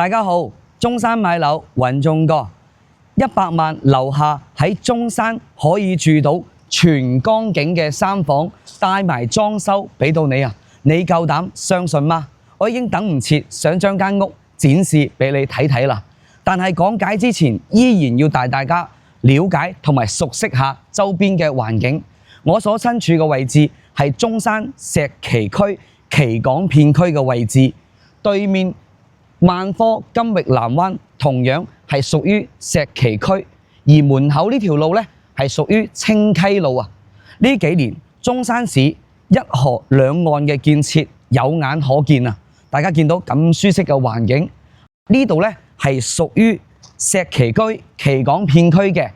大家好，中山買樓揾鐘哥，100萬樓下喺中山可以住到全光景嘅3房，帶埋裝修俾到你啊！你夠膽相信嗎？我已經等唔切，想將間屋展示俾你睇睇啦。但係講解之前，依然要帶大家了解同埋熟悉下周邊嘅環境。我所身處嘅位置係中山石岐區岐港片區嘅位置，對面萬科金域南灣同樣係屬於石岐區，而門口呢條路呢係屬於清溪路啊。呢幾年中山市一河兩岸嘅建設有眼可見啊！大家見到咁舒適嘅環境，呢度呢係屬於石岐區岐港片區嘅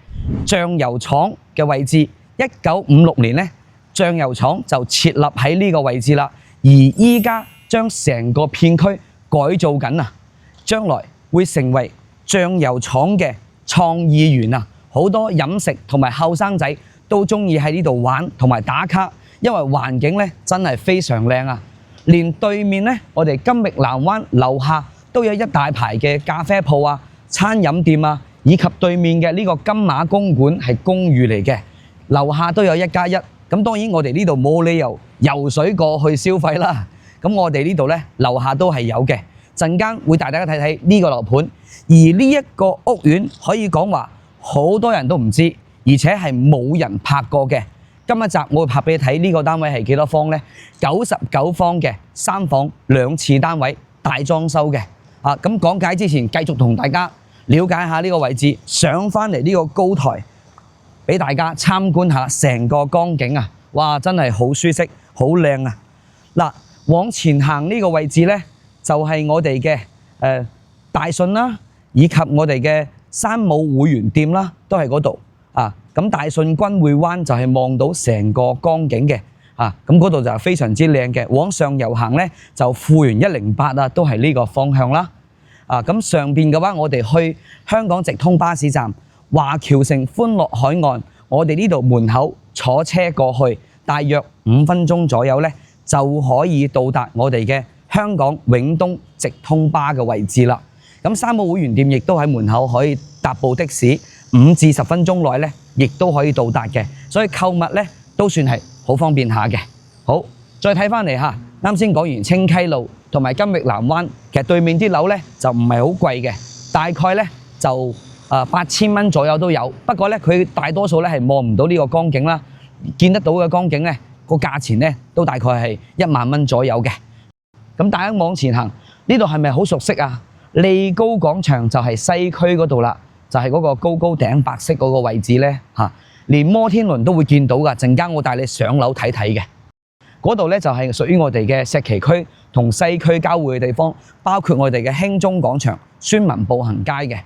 醬油廠嘅位置。1956年呢，醬油廠就設立喺呢個位置啦，而依家將成個片區改造緊啊，將來會成為醬油廠嘅創意園啊！好多飲食同埋後生仔都中意喺呢度玩同埋打卡，因為環境呢真係非常靚啊！連對面呢，我哋金域南灣樓下都有一大排嘅咖啡鋪啊、餐飲店啊，以及對面嘅呢個金馬公館係公寓嚟嘅，樓下都有1+1。咁當然我哋呢度冇理由游水過去消費啦。咁我哋呢度呢，樓下都係有嘅。陣間會帶大家睇睇呢個樓盤，而呢一個屋苑可以講話好多人都唔知，而且係冇人拍過嘅。今一集我會拍俾你睇呢個單位係幾多方呢？99方嘅3房2次單位，大裝修嘅。咁講解之前繼續同大家了解下呢個位置，上返嚟呢個高台，俾大家參觀下成個光景啊！哇，真係好舒適，好靚啊！嗱，往前行呢個位置呢，就係我哋嘅大順啦，以及我哋嘅山姆會員店啦，都係嗰度啊。咁大順君匯灣就係望到成個光景嘅啊。咁嗰度就非常之靚嘅。往上游行呢，就富源108啊，都係呢個方向啦。咁上邊嘅話，我哋去香港直通巴士站華僑城歡樂海岸，我哋呢度門口坐車過去，大約5分鐘左右呢，就可以到達我哋嘅香港永東直通巴嘅位置啦。咁山姆會員店亦都喺門口，可以搭部的士5至10分鐘內呢，亦都可以到達嘅。所以購物呢，都算係好方便下嘅。好，再睇返嚟嚇，啱先講完清溪路同埋金域南灣，其實對面啲樓呢就唔係好貴嘅，大概呢就8000蚊左右都有。不過呢，佢大多數呢係望唔到呢個光景啦，見得到嘅光景呢，個價錢呢都大概係1萬蚊左右嘅。咁大家往前行，呢度係咪好熟悉啊？利高廣場就係西區嗰度啦，就係嗰個高高頂白色嗰個位置呢。連摩天輪都會見到㗎。陣間我帶你上樓睇睇嘅。嗰度呢就係屬於我哋嘅石岐區同西區交匯嘅地方，包括我哋嘅興中廣場、孫文步行街嘅。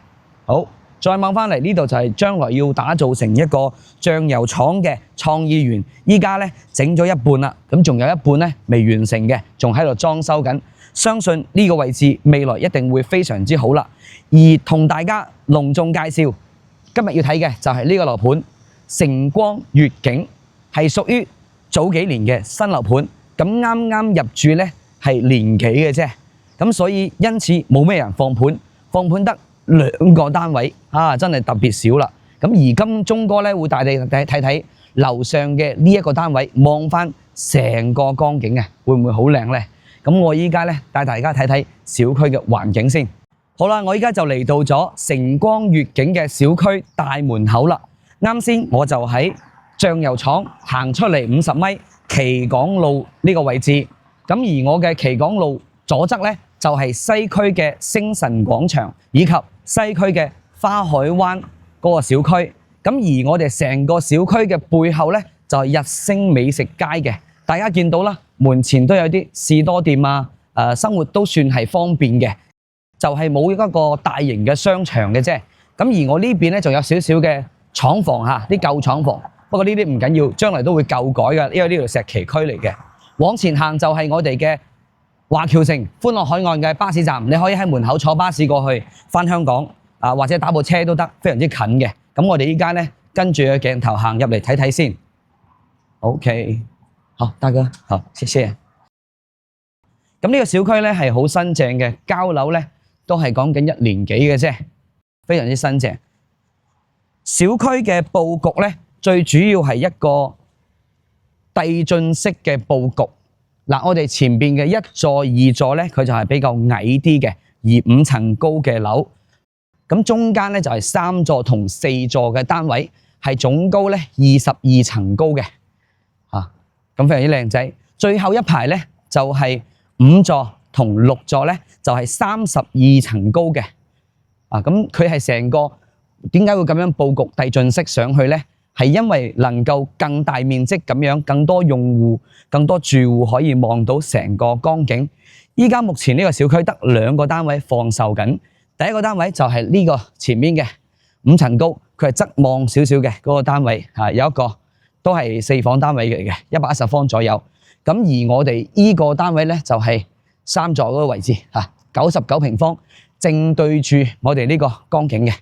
好，再望返嚟呢度就係將來要打造成一個醬油廠嘅創意園，依家呢整咗一半啦，咁仲有一半呢未完成嘅，仲喺度裝修緊。相信呢個位置未來一定會非常之好啦。而同大家隆重介紹，今日要睇嘅就係呢個樓盤成光悅景，係屬於早幾年嘅新樓盤，咁啱啱入住呢係年幾嘅啫，咁所以因此冇咩人放盤，放盤得2個單位真係特別少啦。咁而今鐘哥呢會帶你睇睇樓上嘅呢一個單位，望返成個光景嘅，會唔會好靚呢？咁我依家呢帶大家睇睇小區嘅環境先。好啦，我依家就嚟到咗成光悅景嘅小區大門口啦。啱先我就喺醬油廠行出嚟50米，岐港路呢個位置。咁而我嘅岐港路左側呢，就係西區嘅星辰廣場，以及西區嘅花海灣嗰個小區。咁而我哋成個小區嘅背後呢，就係日星美食街嘅。大家見到啦，門前都有啲士多店啊，生活都算係方便嘅，就係冇一個大型嘅商場嘅啫。咁而我呢邊呢，仲有少少嘅廠房嚇，啲舊廠房。不過呢啲唔緊要，將來都會舊改㗎，因為呢度石岐區嚟嘅。往前行就係我哋嘅華僑城歡樂海岸嘅巴士站，你可以喺門口坐巴士過去返香港或者打部車都得，非常之近嘅。咁我哋依家呢，跟住個鏡頭行入嚟睇睇先。OK。好，大哥，好，謝謝。咁呢個小區呢係好新淨嘅，交樓呢都係講緊1年幾嘅啫，非常之新淨。小區嘅佈局咧，最主要係一個遞進式嘅佈局。嗱，我哋前邊嘅1座、2座咧，佢就係比較矮啲嘅，而5層高嘅樓。咁中間咧就係3座同4座嘅單位，係總高咧22層高嘅，咁非常之靚仔。最後一排咧就係5座同6座咧，就係32層高嘅，咁佢係成個點解會咁樣佈局遞進式上去咧？係因為能夠更大面積咁樣，更多用戶、更多住戶可以望到成個江景。依家目前呢個小區得2個單位放售緊。第一個單位就係呢個前面嘅5層高，佢係側望少少嘅嗰個單位，有一個都係4房單位嚟嘅，110方左右。咁而我哋呢個單位咧就係3座嗰個位置，99平方，正對住我哋呢個江景嘅。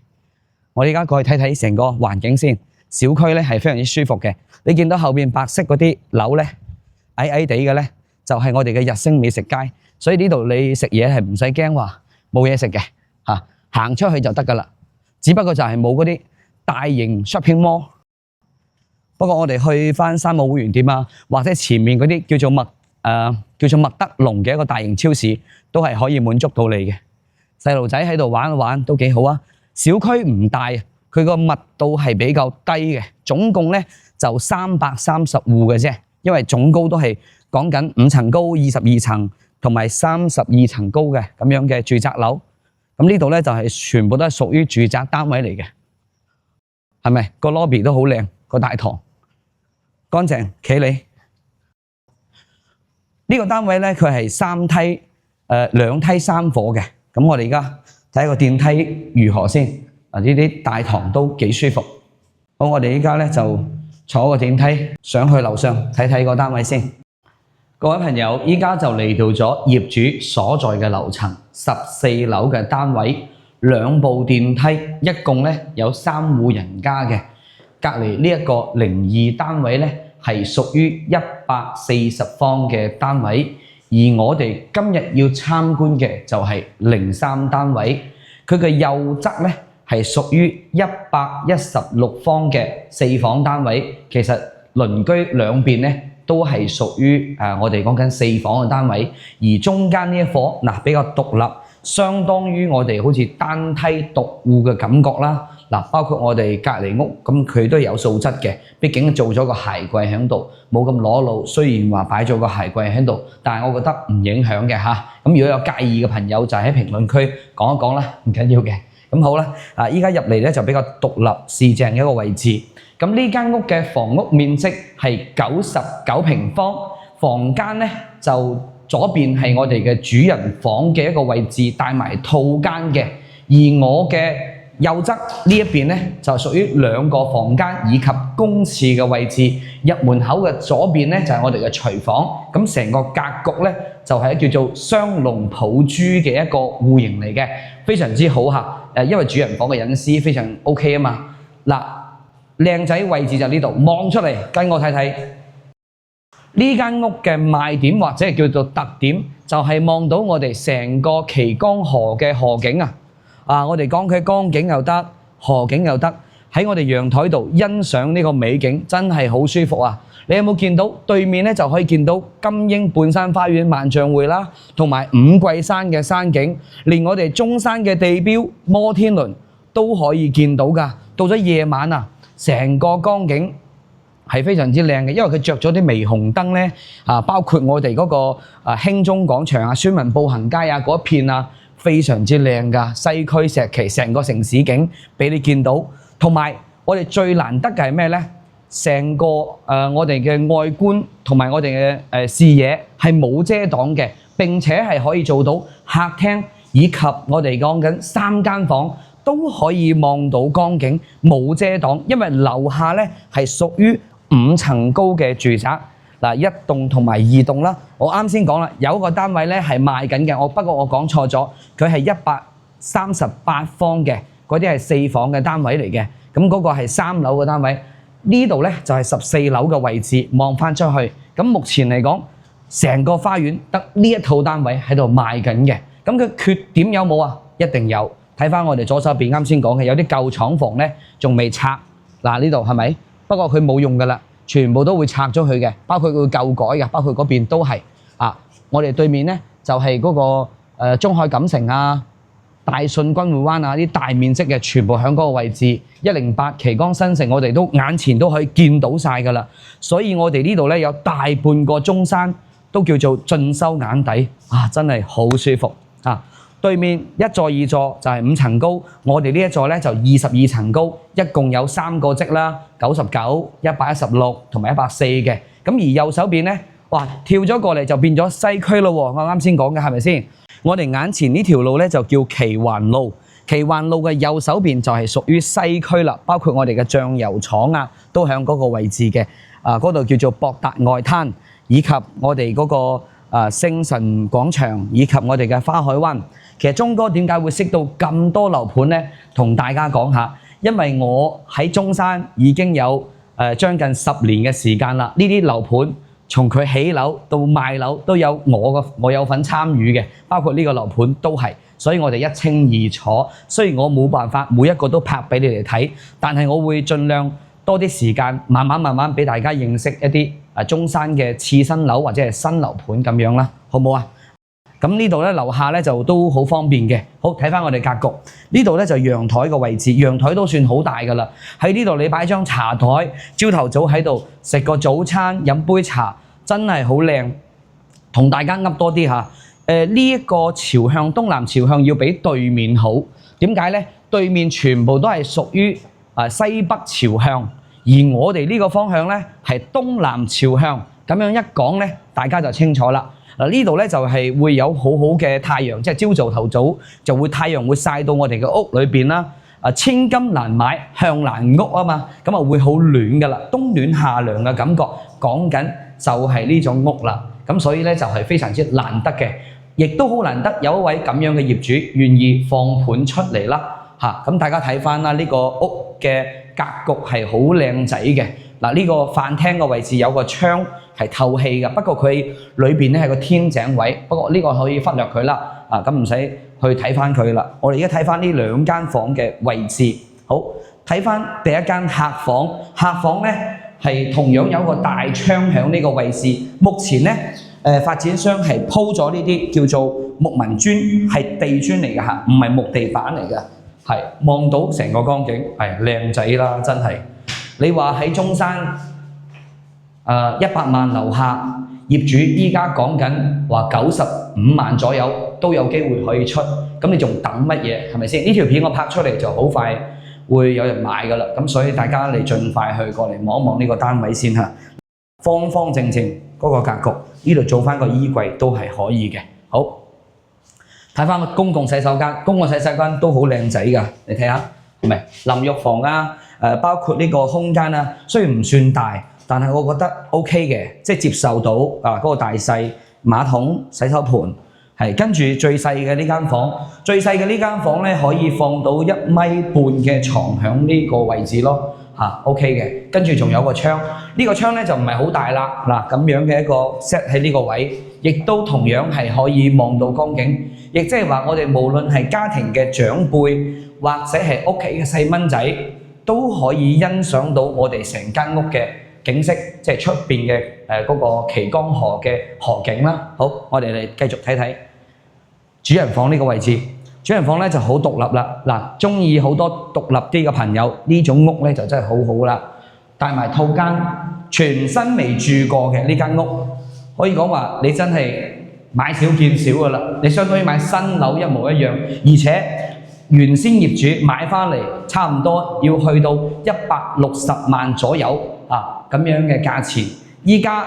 我哋而家過去睇睇成個環境先。小區咧係非常之舒服嘅。你見到後邊白色嗰啲樓咧，矮矮地嘅咧，就係我哋嘅日星美食街。所以呢度你食嘢係唔使驚話冇嘢食嘅，行出去就得噶啦。只不過就係冇嗰啲大型 shopping mall。不過我哋去翻山姆會員店啊，或者前面嗰啲叫做麥德龍嘅一個大型超市，都係可以滿足到你嘅。細路仔喺度玩一玩都幾好啊。小區唔大，佢個密度係比較低嘅，總共咧就330戶嘅啫。因為總高都係講緊5層高、22層同埋32層高嘅咁樣嘅住宅樓。咁呢度咧就係全部都係屬於住宅單位嚟嘅，係咪？個 lobby 都好靚，個大堂乾淨企理。呢個單位咧佢係3梯2梯3伙嘅。咁我哋而家睇下個電梯如何先。呢啲大堂都幾舒服。好，我哋而家咧就坐個電梯上去樓上睇睇個單位先。各位朋友，依家就嚟到咗業主所在嘅樓層14樓嘅單位，2部電梯，一共咧有3戶人家嘅。隔離呢一個02單位咧係屬於140方嘅單位，而我哋今日要參觀嘅就係03單位，佢嘅右側咧係屬於116方嘅4房單位。其實鄰居兩邊咧都係屬於我哋講緊4房嘅單位，而中間呢一伙比較獨立，相當於我哋好似單梯獨戶嘅感覺啦。包括我哋隔離屋，咁佢都有素質嘅，畢竟做咗個鞋櫃喺度，冇咁裸露。雖然話擺咗個鞋櫃喺度，但係我覺得唔影響嘅嚇。咁如果有介意嘅朋友，就喺評論區講一講啦，唔緊要嘅。咁好啦，依家入嚟咧就比較獨立市正嘅一個位置。咁呢間屋嘅房屋面積係99平方，房間咧就左邊係我哋嘅主人房嘅一個位置，帶埋套間嘅。而我嘅右側呢一邊咧就屬於2個房間以及公廁嘅位置。入門口嘅左邊咧就係我哋嘅廚房。咁成個格局咧就係叫做雙龍抱珠嘅一個戶型嚟嘅，非常之好嚇。因為主人房嘅隱私非常 OK 啊嘛。嗱，靚仔位置就呢度，望出嚟跟我睇睇呢間屋嘅賣點或者係叫做特點，就係望到我哋成個綦江河嘅河景啊！我哋講佢江景又得，河景又得，喺我哋陽台度欣賞呢個美景，真係好舒服啊！你有冇見到對面咧就可以見到金鷹半山花園萬象匯啦，同埋五桂山嘅山景，連我哋中山嘅地標摩天輪都可以見到㗎。到咗夜晚啊，成個江景係非常之靚嘅，因為佢着咗啲霓虹燈咧，包括我哋嗰個興中廣場啊、宣文步行街啊嗰一片啊，非常之靚㗎。西區石岐成個城市景俾你見到，同埋我哋最難得嘅係咩咧？成個我哋嘅外觀同埋我哋嘅視野係冇遮擋嘅，並且係可以做到客廳以及我哋講緊3間房都可以望到江景，冇遮擋。因為樓下咧係屬於5層高嘅住宅，一棟同埋2棟啦。我啱先講啦，有一個單位咧係賣緊嘅，不過我講錯咗，佢係138方嘅，嗰啲係4房嘅單位嚟嘅。咁嗰個係3樓嘅單位。呢度咧就係14樓嘅位置，望翻出去。咁目前嚟講，成個花園得呢一套單位喺度賣緊嘅。咁佢缺點有冇啊？一定有。睇翻我哋左手邊啱先講嘅，有啲舊廠房咧仲未拆，嗱呢度係咪？不過佢冇用噶啦，全部都會拆咗佢嘅，包括佢會舊改嘅，包括嗰邊都係啊。我哋對面咧就係嗰個中海錦城啊、大順君匯灣啊啲大面積嘅，全部喺嗰個位置。108旗江新城，我哋都眼前都可以見到晒噶啦。所以我哋呢度咧有大半個中山都叫做盡收眼底啊，真係好舒服啊！對面一座二座就係5層高，我哋呢一座咧就22層高，一共有3個積啦，99、116同埋140嘅。咁而右手邊咧，哇跳咗過嚟就變咗西區咯喎！我啱先講嘅係咪先？我哋眼前呢條路咧就叫奇環路，奇環路嘅右手邊就係屬於西區啦，包括我哋嘅醬油廠啊，都喺嗰個位置嘅。嗰度叫做博達外灘，以及我哋嗰個星辰廣場，以及我哋嘅花海灣。其實鐘哥點解會識到咁多樓盤呢？同大家講下，因為我喺中山已經有將近10年嘅時間啦。呢啲樓盤從佢起樓到賣樓都有我有份參與嘅，包括呢個樓盤都係，所以我哋一清二楚。雖然我冇辦法每一個都拍俾你哋睇，但係我會盡量多啲時間，慢慢俾大家認識一啲中山嘅次新樓或者係新樓盤咁樣啦，好唔好啊？咁呢度咧樓下咧就都好方便嘅。好，睇翻我哋格局，呢度咧就陽台個位置，陽台都算好大噶啦。喺呢度你擺張茶台，朝頭早喺度食個早餐，飲杯茶，真係好靚。同大家噏多啲嚇，呢一個朝向東南朝向要比對面好。點解咧？對面全部都係屬於西北朝向，而我哋呢個方向咧係東南朝向。咁樣一講咧，大家就清楚啦。嗱，呢度咧就係會有好好嘅太陽，即係朝早頭早就會太陽會曬到我哋嘅屋裏邊啦。千金難買向難屋啊嘛，咁啊會好暖噶啦，冬暖夏涼嘅感覺，講緊就係呢種屋啦。咁所以咧就係非常之難得嘅，亦都好難得有一位咁樣嘅業主願意放盤出嚟啦。咁大家睇翻啦，呢個屋嘅格局係好靚仔嘅。嗱，呢個飯廳嘅位置有個窗係透氣嘅，不過佢裏邊咧係個天井位，不過呢個可以忽略佢啦。咁唔使去睇翻佢啦。我哋而家睇翻呢2間房嘅位置。好，睇翻第一間客房，客房咧係同樣有個大窗喺呢個位置。目前咧發展商係鋪咗呢啲叫做木紋磚，係地磚嚟嘅嚇，唔係木地板嚟嘅。係望到成個光景係靚仔啦，真係。你話喺中山100萬樓下，業主依家講緊話95萬左右都有機會可以出，咁你仲等乜嘢？係咪先？呢條片我拍出嚟就好快會有人買㗎啦，咁所以大家你盡快去過嚟望一望呢個單位先嚇。方方正正嗰個格局，呢度做翻個衣櫃都係可以嘅。好，睇翻個公共洗手間，公共洗手間都好靚仔㗎，你睇下，係咪淋浴房啊？包括呢個空間啊，雖然唔算大，但係我覺得 OK 嘅，即係接受到嗰個大細，馬桶、洗手盤係跟住最細嘅呢間房，最細嘅呢間房咧可以放到1.5米嘅床喺呢個位置咯，OK 嘅。跟住仲有個窗，呢個窗咧就唔係好大啦，嗱咁樣嘅一個 set 喺呢個位，亦都同樣係可以望到光景，亦即係話我哋無論係家庭嘅長輩或者係屋企嘅細蚊仔，都可以欣賞到我哋成間屋嘅景色，即係出邊嘅嗰個旗江河嘅河景啦。好，我哋嚟繼續睇睇主人房呢個位置。主人房咧就好獨立啦。嗱，中意好多獨立啲嘅朋友，呢種屋咧就真係好好啦。帶埋套間，全新未住過嘅呢間屋，可以講話你真係買少見少噶啦。你相當於買新樓一模一樣，而且原先業主買翻嚟差唔多要去到160萬左右咁樣嘅價錢，依家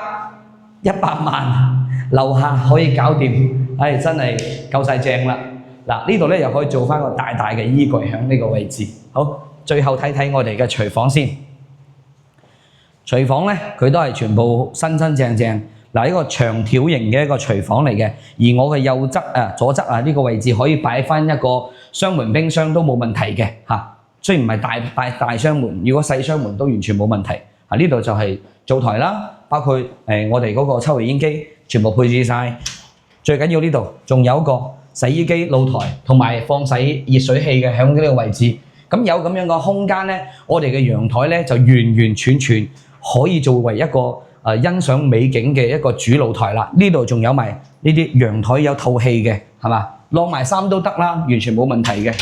100萬樓下可以搞掂，真係夠晒正啦！嗱，呢度咧又可以做翻個大大嘅衣櫃喺呢個位置。好，最後睇睇我哋嘅廚房先。廚房咧佢都係全部新新正正。嗱，呢個長條形嘅一個廚房嚟嘅，而我嘅右側左側呢個位置可以擺翻一個雙門冰箱都冇問題嘅嚇。雖然唔係大雙門，如果細雙門都完全冇問題。呢度就係灶台啦，包括我哋嗰個抽油煙機全部配置晒。最緊要呢度仲有一個洗衣機、露台同埋放洗熱水器嘅喺呢個位置。咁有咁樣嘅空間咧，我哋嘅陽台咧就完完全全可以作為一個欣賞美景嘅一個主露台啦。呢度仲有埋呢啲陽台有透氣嘅，係嘛？晾埋衫都得啦，完全冇問題嘅。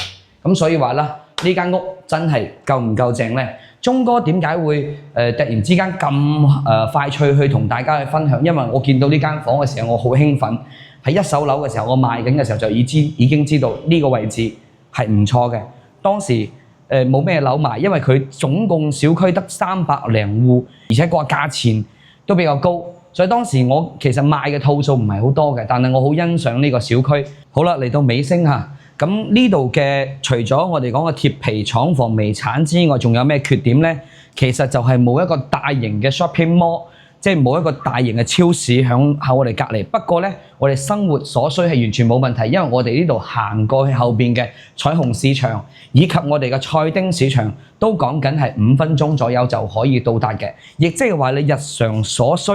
咁所以話啦，呢間屋真係夠唔夠正咧？鐘哥點解會突然之間咁快脆去同大家去分享？因為我見到呢間房嘅時候，我好興奮。喺一手樓嘅時候，我賣緊嘅時候就已經知道呢個位置係唔錯嘅。當時冇咩樓賣，因為佢總共小區得300零戶，而且個價錢都比較高，所以當時我其實賣嘅套數唔係好多嘅，但係我好欣賞呢個小區。好啦，嚟到尾聲嚇，咁呢度嘅除咗我哋講嘅鐵皮廠房微產之外，仲有咩缺點呢？其實就係冇一個大型嘅 shopping mall。即係冇一個大型嘅超市喺我哋隔離。不過咧，我哋生活所需係完全冇問題，因為我哋呢度行過去後邊嘅彩虹市場以及我哋嘅菜丁市場都講緊係5分鐘左右就可以到達嘅。亦即係話你日常所需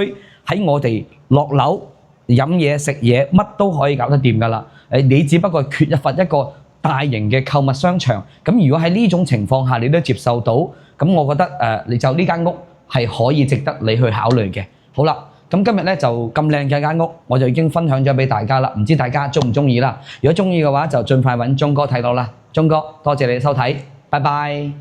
喺我哋落樓飲嘢食嘢乜都可以搞得掂㗎啦。你只不過缺乏一個大型嘅購物商場。咁如果喺呢種情況下你都接受到，咁我覺得你就呢間屋係可以值得你去考慮嘅。好啦，咁今日咧就咁靚嘅間屋，我就已經分享咗俾大家啦。唔知大家中唔中意啦？如果中意嘅話，就盡快揾鐘哥睇到啦。鐘哥，多謝你收睇，拜拜。